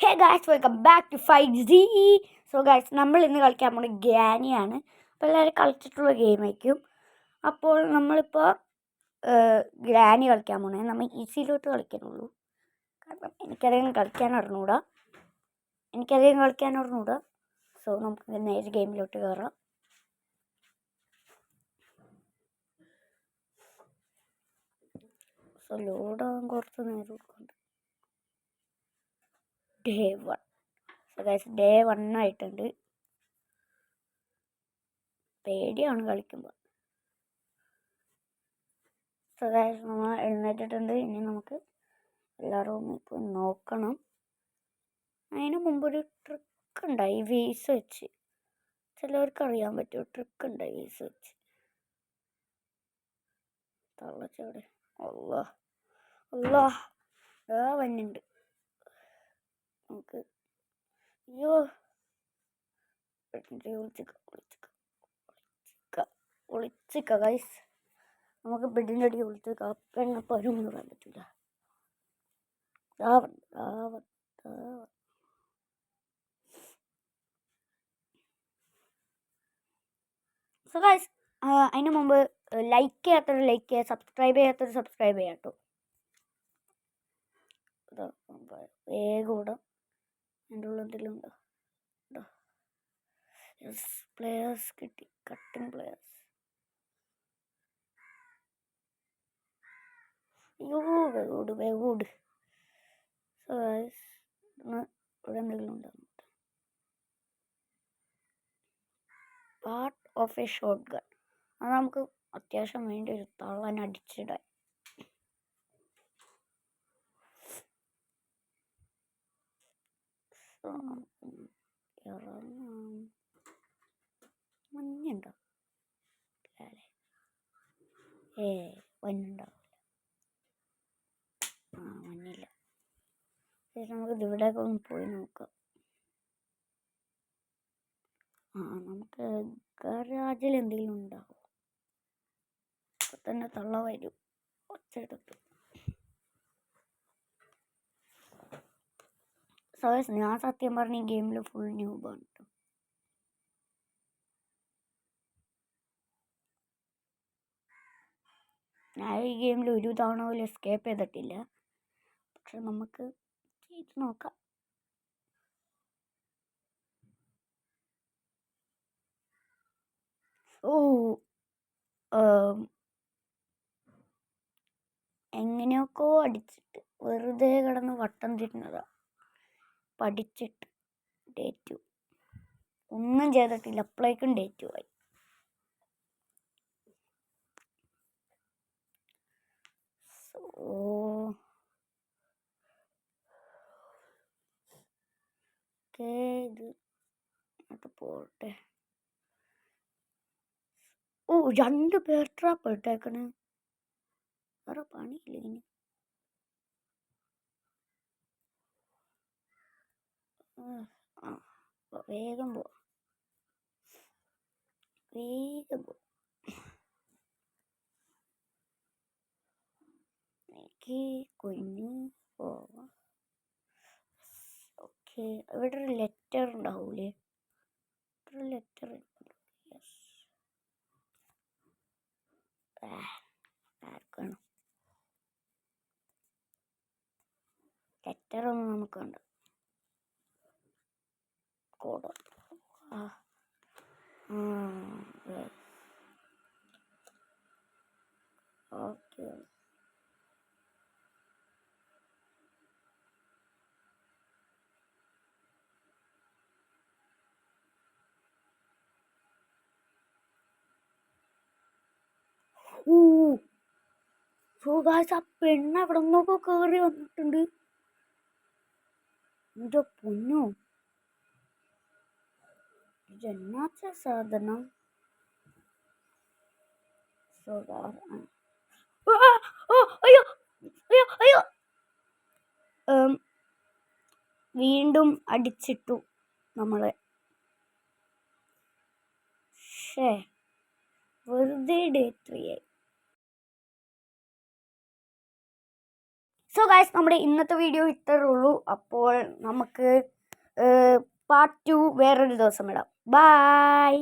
Hey guys, welcome back to 5Z. So guys, നമ്മൾ ഇന്ന് കളിക്കാൻ പോകുന്നത് ഗ്രാനിയാണ്. അപ്പോൾ എല്ലാവരും കളിച്ചിട്ടുള്ള ഗെയിമായിരിക്കും. അപ്പോൾ നമ്മളിപ്പോൾ ഗ്രാനി കളിക്കാൻ പോണേ. നമ്മൾ ഈസിയിലോട്ട് കളിക്കാനുള്ളൂ. കാരണം എനിക്കധികം കളിക്കാൻ അറിഞ്ഞൂടാ. സോ നമുക്ക് നേരെ ഗെയിമിലോട്ട് കയറാം. സോ ലോഡാകാൻ കുറച്ച് നേരം എടുക്കുന്നുണ്ട്. ഡേ 1. സോ ഗൈസ്, ഡേ 1 ആയിട്ടുണ്ട്. പേടിയാണ് കളിക്കുമ്പോൾ. സോ ഗൈസ്, നമ്മൾ എഴുന്നേറ്റിട്ടുണ്ട്. ഇനി നമുക്ക് എല്ലാ റൂമിൽ പോയി നോക്കണം. അതിന് മുമ്പൊരു ട്രിക്ക് ഉണ്ടായി വീസ് വെച്ച്. ചിലവർക്ക് അറിയാൻ പറ്റുമോ? ട്രിക്ക് ഉണ്ടായി വീസ് വെച്ച്. തള്ളച്ചവിടെ അല്ലാ വന്നുണ്ട്. നമുക്ക് അയ്യോ ഒളിച്ചിക്ക ഗൈസ്. നമുക്ക് ബെഡിൻ്റെ അടി ഒളിച്ചിക്ക. പെണ്ണപ്പോൾ ഒരു ഒന്നും പറയാൻ പറ്റില്ല. സോ ഗൈസ്, അതിന് മുമ്പ് ലൈക്ക് ചെയ്യാത്തൊരു ലൈക്ക് ചെയ്യുക, സബ്സ്ക്രൈബ് ചെയ്യാത്തൊരു സബ്സ്ക്രൈബ് ചെയ്യാം കേട്ടോ. വേഗം ഇടാം. എൻ്റെ ഉള്ളിൽ എന്തെങ്കിലുമുണ്ടോ? പ്ലെയേഴ്സ് കിട്ടി. Cutting players. അയ്യോ വേഗോട്. സോ ഗൈസ്, ഇവിടെ എന്തെങ്കിലും ഉണ്ടോ? Part of A shot gun. അത് നമുക്ക് അത്യാവശ്യം വേണ്ടി ഒരു തള്ളൻ അടിച്ചിടാൻ. മഞ്ഞുണ്ടോ? മഞ്ഞുണ്ടാവില്ല. മഞ്ഞില്ല. നമുക്ക് ഇവിടെയൊക്കെ ഒന്ന് പോയി നോക്കാം. നമുക്ക് ഗരാജിൽ എന്തെങ്കിലും ഉണ്ടാവും. ഇപ്പൊ തന്നെ തള്ള വരും ഒച്ചെടുത്ത്. ഞാൻ സത്യം പറഞ്ഞ ഈ ഗെയിമിൽ ഫുൾ ന്യൂബാണ് കേട്ടോ. ഞാൻ ഈ ഗെയിമിൽ ഒരു തവണ പോലും എസ്കേപ്പ് ചെയ്തിട്ടില്ല. പക്ഷെ നമുക്ക് ചെയ്ത് നോക്കാം. എങ്ങനെയൊക്കെയോ അടിച്ചിട്ട് വെറുതെ കിടന്ന് വട്ടം തിരിഞ്ഞതാ. പഠിച്ചിട്ട് ഡേ 2 ഒന്നും ചെയ്തിട്ടില്ല. അപ്പോഴേക്കും ഡേ 2 ആയി. ഇത് പോട്ടെ. 2 പേർ ട്രാപ്പ് ഇട്ടേക്കണേ. വേറെ പണിയില്ല ഇനി. വേഗം പോ. എനിക്ക് കുഞ്ഞു പോവാം. ഓക്കെ, ഇവിടെ ഒരു ലെറ്റർ ഉണ്ടാവൂലേ? ഒരു ലെറ്റർ ആർക്കാണ്? ലെറ്ററൊന്നും നമുക്ക് ഉണ്ട്. കോഡ്. ഓക്കെ. സോ ഗായ്സ്, ആ പെണ്ണ് എവിടെ നിന്നൊക്കെ കയറി വന്നിട്ടുണ്ട്. എൻ്റെ പൊന്നോ, ഇതെന്നാച്ച സാധനം? അയ്യോ വീണ്ടും അടിച്ചിട്ടു നമ്മളെ. വെറുതെ ഡേ 3 ആയി. സോ ഗൈസ് നമ്മുടെ ഇന്നത്തെ വീഡിയോ ഇത്രയേ ഉള്ളൂ. അപ്പോൾ നമുക്ക് പാർട്ട് 2 വേറൊരു ദിവസം ഇടാം. ബൈ.